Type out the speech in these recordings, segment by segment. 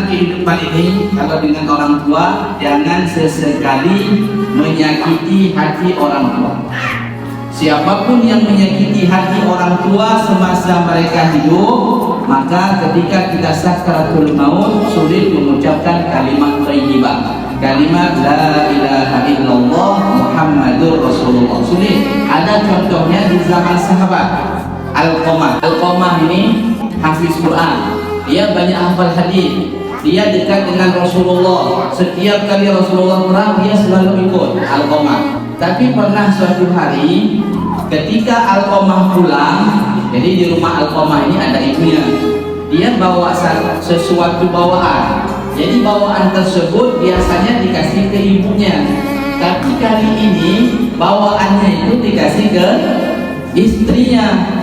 kehidupan ini, kalau dengan orang tua, jangan sesekali menyakiti hati orang tua. Siapapun yang menyakiti hati orang tua semasa mereka hidup, maka ketika kita sakaratul maut sulit mengucapkan kalimat thayyibah, kalimat la ilaha illallah Muhammadur Rasulullah. Sulit. Ada contohnya di zaman sahabat. Alqamah ini hafiz Quran, dia banyak hafal hadis, dia dekat dengan Rasulullah. Setiap kali Rasulullah perang, dia selalu ikut. Alqamah. Tapi pernah suatu hari ketika Alqamah pulang, jadi di rumah Alqamah ini ada ibunya, dia bawa sesuatu bawaan. Jadi bawaan tersebut biasanya dikasih ke ibunya, tapi kali ini bawaannya itu dikasih ke istrinya.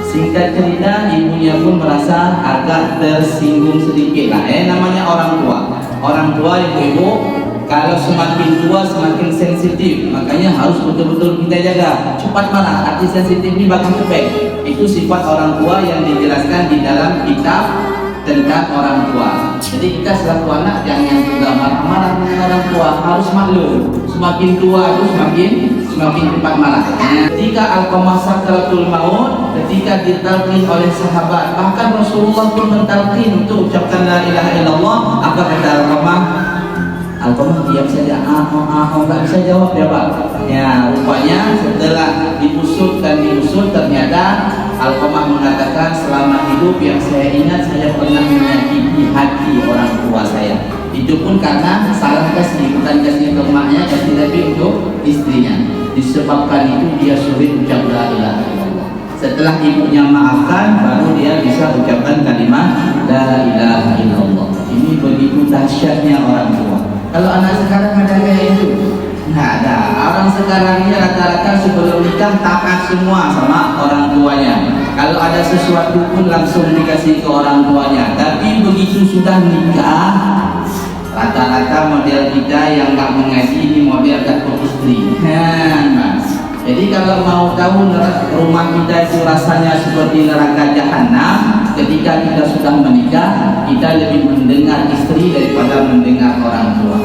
Singkat cerita, ibunya pun merasa agak tersinggung sedikit lah. Namanya orang tua. Orang tua, ibu-ibu, kalau semakin tua semakin sensitif, makanya harus betul-betul kita jaga. Cepat marah, arti sensitif ini bahkan cepet. Itu sifat orang tua yang dijelaskan di dalam kitab tentang orang tua. Jadi kita selaku anak jangan juga marah-marah dengan orang tua, harus maklum. Semakin tua itu semakin cepat marah. Ketika Alqamah sakaratul maut, ketika ditalqin oleh sahabat, bahkan Rasulullah pun mentalqin untuk ucapkan la ilaha illallah, apa kata Alqamah? Alqamah diam saja, nggak bisa jawab ya Pak. Ya, rupanya setelah diusut ternyata Alqamah mengatakan, selama hidup yang saya ingat saya pernah menyakiti hati orang tua saya. Itu pun karena salah kasih, bukan kasih ke emaknya, kasih tapi untuk istrinya. Disebabkan itu dia sulit ucap la ilaha illallah. Setelah ibunya maafkan, baru dia bisa ucapkan kalimat la ilaha illallah. Ini begitu dahsyatnya orang tua. Kalau anak sekarang ada kayak itu? Nggak ada. Orang sekarang ini rata-rata sebelum nikah taat semua sama orang tuanya. Kalau ada sesuatu pun langsung dikasih ke orang tuanya. Tapi begitu sudah nikah, rata-rata model kita yang nggak mengaji ini model takut istri. Mas. Jadi kalau mau tahu rumah kita itu rasanya seperti neraka jahanam, ketika kita sudah menikah, kita lebih mendengar istri daripada mendengar orang tua.